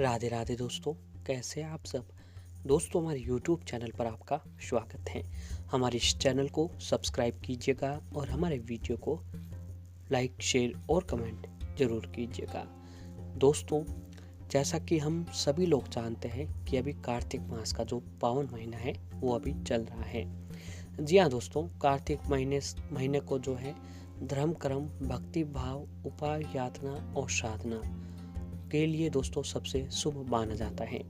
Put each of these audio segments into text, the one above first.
राधे राधे दोस्तों, कैसे हैं आप सब। दोस्तों, हमारे YouTube चैनल पर आपका स्वागत है। हमारे इस चैनल को सब्सक्राइब कीजिएगा और हमारे वीडियो को लाइक, शेयर और कमेंट ज़रूर कीजिएगा। दोस्तों, जैसा कि हम सभी लोग जानते हैं कि अभी कार्तिक मास का जो पावन महीना है वो अभी चल रहा है। जी हाँ दोस्तों, कार्तिक महीने को जो है धर्म, कर्म, भक्ति भाव, उपाय, यातना और साधना के लिए दोस्तों सबसे शुभ माना जाता है।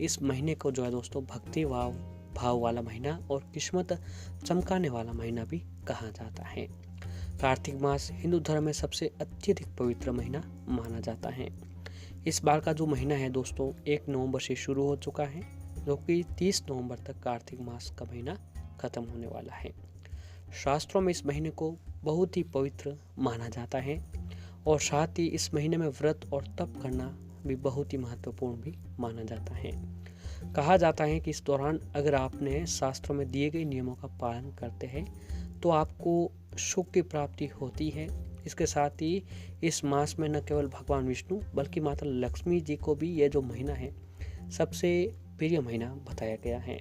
इस महीने को जो है दोस्तों भक्ति भाव वाला महीना और किस्मत चमकाने वाला महीना भी कहा जाता है। कार्तिक मास हिंदू धर्म में सबसे अत्यधिक पवित्र महीना माना जाता है। इस बार का जो महीना है दोस्तों 1 नवंबर से शुरू हो चुका है, जो कि 30 नवंबर तक कार्तिक मास का महीना खत्म होने वाला है। शास्त्रों में इस महीने को बहुत ही पवित्र माना जाता है और साथ ही इस महीने में व्रत और तप करना भी बहुत ही महत्वपूर्ण भी माना जाता है। कहा जाता है कि इस दौरान अगर आपने शास्त्रों में दिए गए नियमों का पालन करते हैं तो आपको सुख की प्राप्ति होती है। इसके साथ ही इस मास में न केवल भगवान विष्णु बल्कि माता लक्ष्मी जी को भी यह जो महीना है सबसे प्रिय महीना बताया गया है।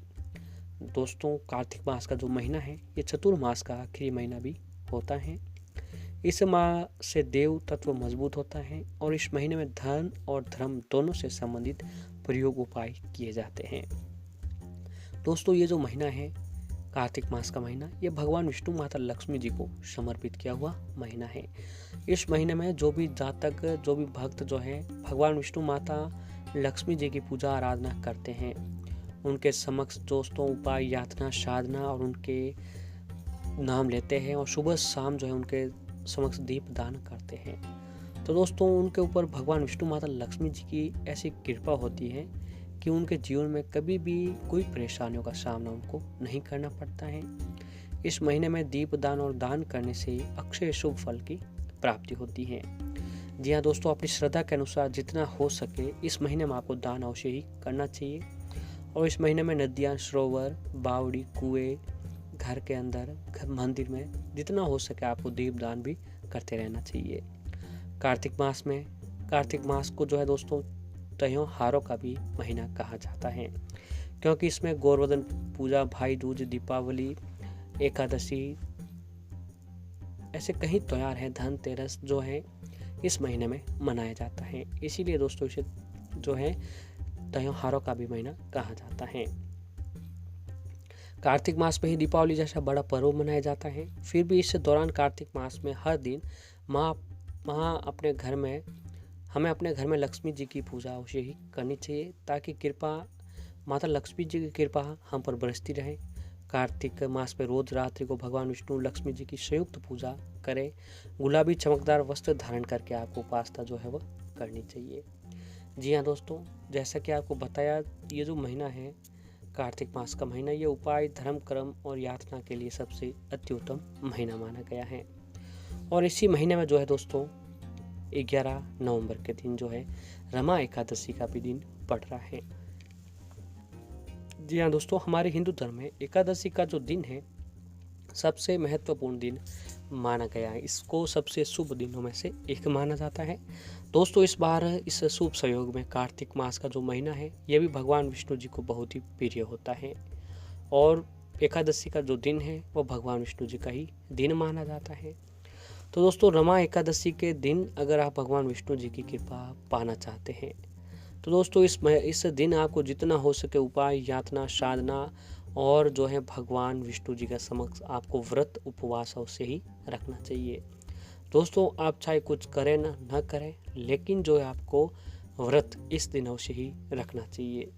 दोस्तों, कार्तिक मास का जो महीना है ये चतुर्मास का आखिरी महीना भी होता है। इस माह से देव तत्व मजबूत होता है और इस महीने में धन और धर्म दोनों से संबंधित प्रयोग उपाय किए जाते हैं। दोस्तों, ये जो महीना है कार्तिक मास का महीना, ये भगवान विष्णु माता लक्ष्मी जी को समर्पित किया हुआ महीना है। इस महीने में जो भी जातक, जो भी भक्त जो है भगवान विष्णु माता लक्ष्मी जी की पूजा आराधना करते हैं, उनके समक्ष दोस्तों उपाय, यातना, साधना और उनके नाम लेते हैं और सुबह शाम जो है उनके समक्ष दीप दान करते हैं, तो दोस्तों उनके ऊपर भगवान विष्णु माता लक्ष्मी जी की ऐसी कृपा होती है कि उनके जीवन में कभी भी कोई परेशानियों का सामना उनको नहीं करना पड़ता है। इस महीने में दीप दान और दान करने से अक्षय शुभ फल की प्राप्ति होती है। जी हाँ दोस्तों, अपनी श्रद्धा के अनुसार जितना हो सके इस महीने में आपको दान अवश्य ही करना चाहिए और इस महीने में नदियाँ, सरोवर, बावड़ी, कुएं, घर के अंदर, मंदिर में जितना हो सके आपको दीप दान भी करते रहना चाहिए। कार्तिक मास को जो है दोस्तों त्योहारों का भी महीना कहा जाता है, क्योंकि इसमें गोवर्धन पूजा, भाई दूज, दीपावली, एकादशी, ऐसे कई त्योहार हैं, धनतेरस जो है इस महीने में मनाया जाता है। इसीलिए दोस्तों इसे जो है त्योहारों का भी महीना कहा जाता है। कार्तिक मास में ही दीपावली जैसा बड़ा पर्व मनाया जाता है। फिर भी इस दौरान कार्तिक मास में हर दिन हमें अपने घर में लक्ष्मी जी की पूजा अवश्य ही करनी चाहिए, ताकि माता लक्ष्मी जी की कृपा हम पर बरसती रहे। कार्तिक मास में रोज रात्रि को भगवान विष्णु लक्ष्मी जी की संयुक्त पूजा करें। गुलाबी चमकदार वस्त्र धारण करके आपको उपासना जो है वह करनी चाहिए। जी हाँ दोस्तों, जैसा कि आपको बताया, ये जो महीना है कार्तिक मास का महीना, ये उपाय, धर्म, कर्म और यातना के लिए सबसे अति उत्तम महीना माना गया है। और इसी महीने में जो है दोस्तों 11 नवंबर के दिन जो है रमा एकादशी का भी दिन पड़ रहा है। जी हाँ दोस्तों, हमारे हिंदू धर्म में एकादशी का जो दिन है सबसे महत्वपूर्ण दिन माना गया है। इसको सबसे शुभ दिनों में से एक माना जाता है। दोस्तों, इस बार इस शुभ संयोग में कार्तिक मास का जो महीना है यह भी भगवान विष्णु जी को बहुत ही प्रिय होता है और एकादशी का जो दिन है वो भगवान विष्णु जी का ही दिन माना जाता है। तो दोस्तों, रमा एकादशी के दिन अगर आप भगवान विष्णु जी की कृपा पाना चाहते हैं तो दोस्तों इस दिन आपको जितना हो सके उपाय, यातना, साधना और जो है भगवान विष्णु जी का समक्ष आपको व्रत, उपवास अवश्य ही रखना चाहिए। दोस्तों, आप चाहे कुछ करें न करें, लेकिन जो है आपको व्रत इस दिन अवश्य ही रखना चाहिए।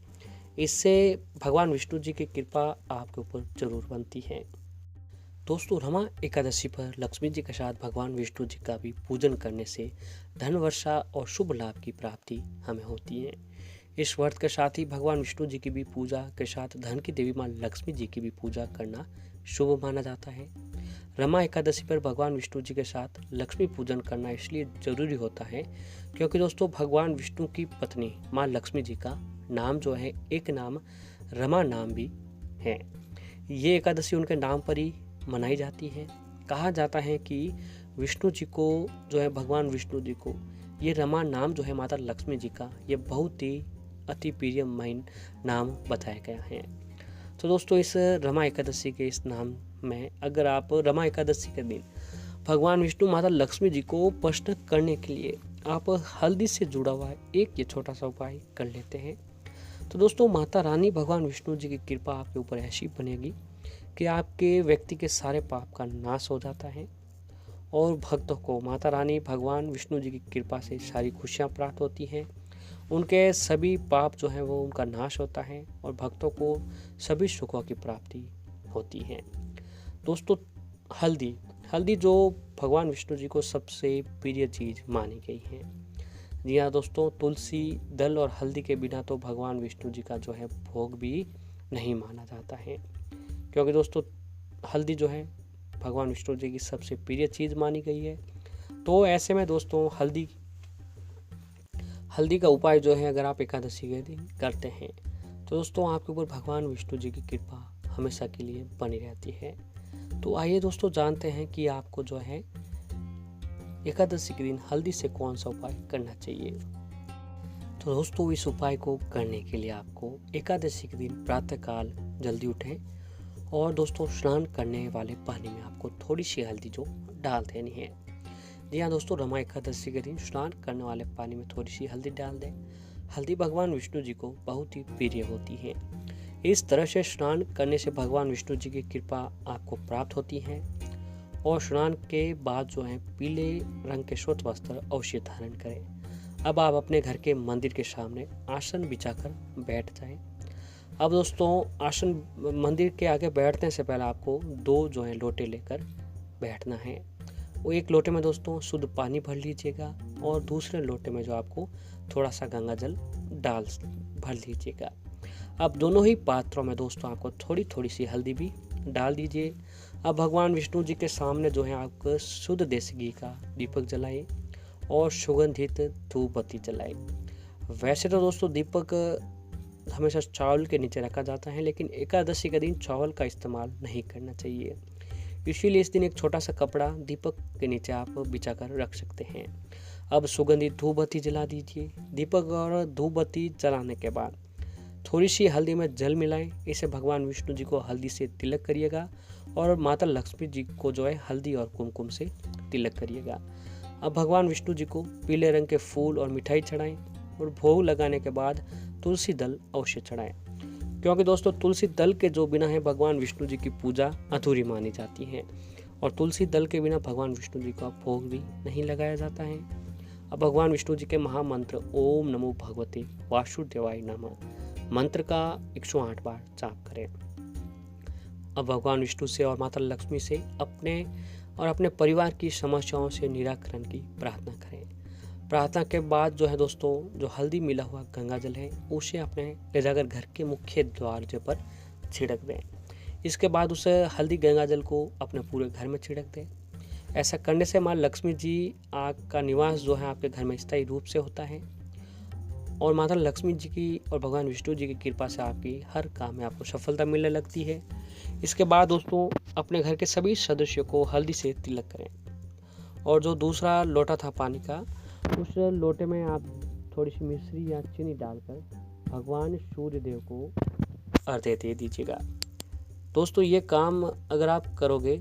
इससे भगवान विष्णु जी की कृपा आपके ऊपर जरूर बनती है। दोस्तों, रमा एकादशी पर लक्ष्मी जी के साथ भगवान विष्णु जी का भी पूजन करने से धन वर्षा और शुभ लाभ की प्राप्ति हमें होती है। इस व्रत के साथ ही भगवान विष्णु जी की भी पूजा के साथ धन की देवी माँ लक्ष्मी जी की भी पूजा करना शुभ माना जाता है। रमा एकादशी पर भगवान विष्णु जी के साथ लक्ष्मी पूजन करना इसलिए जरूरी होता है क्योंकि दोस्तों भगवान विष्णु की पत्नी माँ लक्ष्मी जी का नाम जो है एक नाम रमा नाम भी है। ये एकादशी उनके नाम पर ही मनाई जाती है। कहा जाता है कि विष्णु जी को जो है भगवान विष्णु जी को ये रमा नाम जो है माता लक्ष्मी जी का ये बहुत ही अति प्रिय महीन नाम बताया गया है। तो दोस्तों इस रमा एकादशी के इस नाम में अगर आप रमा एकादशी के दिन भगवान विष्णु माता लक्ष्मी जी को प्रसन्न करने के लिए आप हल्दी से जुड़ा हुआ एक ये छोटा सा उपाय कर लेते हैं, तो दोस्तों माता रानी भगवान विष्णु जी की कृपा आपके ऊपर ऐसी बनेगी कि आपके व्यक्ति के सारे पाप का नाश हो जाता है और भक्तों को माता रानी भगवान विष्णु जी की कृपा से सारी खुशियाँ प्राप्त होती हैं। उनके सभी पाप जो हैं वो उनका नाश होता है और भक्तों को सभी सुखों की प्राप्ति होती है। दोस्तों हल्दी जो भगवान विष्णु जी को सबसे प्रिय चीज़ मानी गई है। जी हाँ दोस्तों, तुलसी दल और हल्दी के बिना तो भगवान विष्णु जी का जो है भोग भी नहीं माना जाता है, क्योंकि दोस्तों हल्दी जो है भगवान विष्णु जी की सबसे प्रिय चीज़ मानी गई है। तो ऐसे में दोस्तों हल्दी का उपाय जो है अगर आप एकादशी के दिन करते हैं तो दोस्तों आपके ऊपर भगवान विष्णु जी की कृपा हमेशा के लिए बनी रहती है। तो आइए दोस्तों जानते हैं कि आपको जो है एकादशी के दिन हल्दी से कौन सा उपाय करना चाहिए। तो दोस्तों इस उपाय को करने के लिए आपको एकादशी के दिन प्रातःकाल जल्दी उठें और दोस्तों स्नान करने वाले पानी में आपको थोड़ी सी हल्दी जो डाल देनी है। जी हाँ दोस्तों, रमा एकादशी के दिन स्नान करने वाले पानी में थोड़ी सी हल्दी डाल दें। हल्दी भगवान विष्णु जी को बहुत ही प्रिय होती है। इस तरह से स्नान करने से भगवान विष्णु जी की कृपा आपको प्राप्त होती है और स्नान के बाद जो है पीले रंग के श्वेत वस्त्र अवश्य धारण करें। अब आप अपने घर के मंदिर के सामने आसन बिछाकर बैठ जाएं। अब दोस्तों आसन मंदिर के आगे बैठने से पहले आपको 2 जो है लोटे लेकर बैठना है। वो एक लोटे में दोस्तों शुद्ध पानी भर लीजिएगा और दूसरे लोटे में जो आपको थोड़ा सा गंगा जल भर लीजिएगा। अब दोनों ही पात्रों में दोस्तों आपको थोड़ी थोड़ी सी हल्दी भी डाल दीजिए। अब भगवान विष्णु जी के सामने जो है आप शुद्ध देसी घी का दीपक जलाएं और सुगंधित धूप बत्ती जलाएं। वैसे तो दोस्तों दीपक हमेशा चावल के नीचे रखा जाता है, लेकिन एकादशी के दिन चावल का इस्तेमाल नहीं करना चाहिए, इसीलिए इस दिन एक छोटा सा कपड़ा दीपक के नीचे आप बिछा कर रख सकते हैं। अब सुगंधित धूप बत्ती जला दीजिए। दीपक और धूप बत्ती जलाने के बाद थोड़ी सी हल्दी में जल मिलाएं। इसे भगवान विष्णु जी को हल्दी से तिलक करिएगा और माता लक्ष्मी जी को जो है हल्दी और कुमकुम से तिलक करिएगा। अब भगवान विष्णु जी को पीले रंग के फूल और मिठाई चढ़ाएं और भोग लगाने के बाद तुलसी दल अवश्य चढ़ाएं, क्योंकि दोस्तों तुलसी दल के जो बिना है भगवान विष्णु जी की पूजा अधूरी मानी जाती है और तुलसी दल के बिना भगवान विष्णु जी का भोग भी नहीं लगाया जाता है। अब भगवान विष्णु जी के महामंत्र ओम नमो भगवते वासुदेवाय नमः मंत्र का 108 बार जाप करें। अब भगवान विष्णु से और माता लक्ष्मी से अपने परिवार की समस्याओं से निराकरण की प्रार्थना करें। प्रार्थना के बाद जो है दोस्तों जो हल्दी मिला हुआ गंगा जल है उसे अपने ले जाकर घर के मुख्य द्वार पर छिड़क दें। इसके बाद उस हल्दी गंगा जल को अपने पूरे घर में छिड़क दें। ऐसा करने से माँ लक्ष्मी जी का निवास जो है आपके घर में स्थायी रूप से होता है और माता लक्ष्मी जी की और भगवान विष्णु जी की कृपा से आपकी हर काम में आपको सफलता मिलने लगती है। इसके बाद दोस्तों अपने घर के सभी सदस्यों को हल्दी से तिलक करें और जो दूसरा लोटा था पानी का उस लोटे में आप थोड़ी सी मिश्री या चीनी डालकर भगवान सूर्य देव को अर्घ्य दे दीजिएगा। दोस्तों ये काम अगर आप करोगे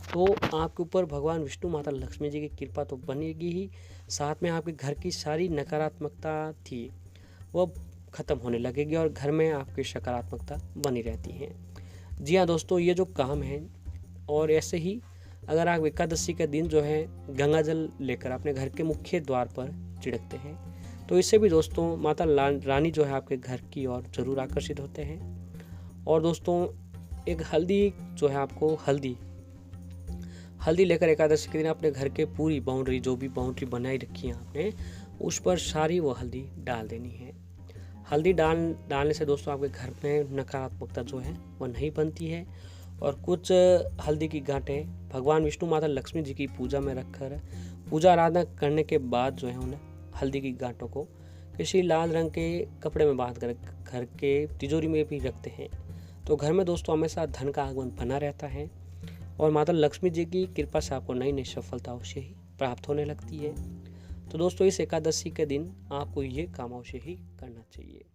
तो आपके ऊपर भगवान विष्णु माता लक्ष्मी जी की कृपा तो बनेगी ही, साथ में आपके घर की सारी नकारात्मकता थी वो ख़त्म होने लगेगी और घर में आपकी सकारात्मकता बनी रहती है। जी हाँ दोस्तों, ये जो काम है और ऐसे ही अगर आप एकादशी के दिन जो है गंगा जल लेकर अपने घर के मुख्य द्वार पर छिड़कते हैं तो इससे भी दोस्तों माता रानी जो है आपके घर की ओर जरूर आकर्षित होते हैं। और दोस्तों एक हल्दी जो है आपको हल्दी लेकर एकादशी के दिन अपने घर के पूरी बाउंड्री जो भी बाउंड्री बनाई रखी है आपने उस पर सारी वो हल्दी डाल देनी है। हल्दी डालने से दोस्तों आपके घर में नकारात्मकता जो है वो नहीं बनती है और कुछ हल्दी की गांठें भगवान विष्णु माता लक्ष्मी जी की पूजा में रखकर पूजा आराधना करने के बाद जो है उन्हें हल्दी की गांठों को किसी लाल रंग के कपड़े में बांध कर घर के तिजोरी में भी रखते हैं तो घर में दोस्तों हमेशा धन का आगमन बना रहता है और माता लक्ष्मी जी की कृपा से आपको नई नई सफलता अवश्य ही प्राप्त होने लगती है। तो दोस्तों इस एकादशी के दिन आपको ये काम अवश्य ही करना चाहिए।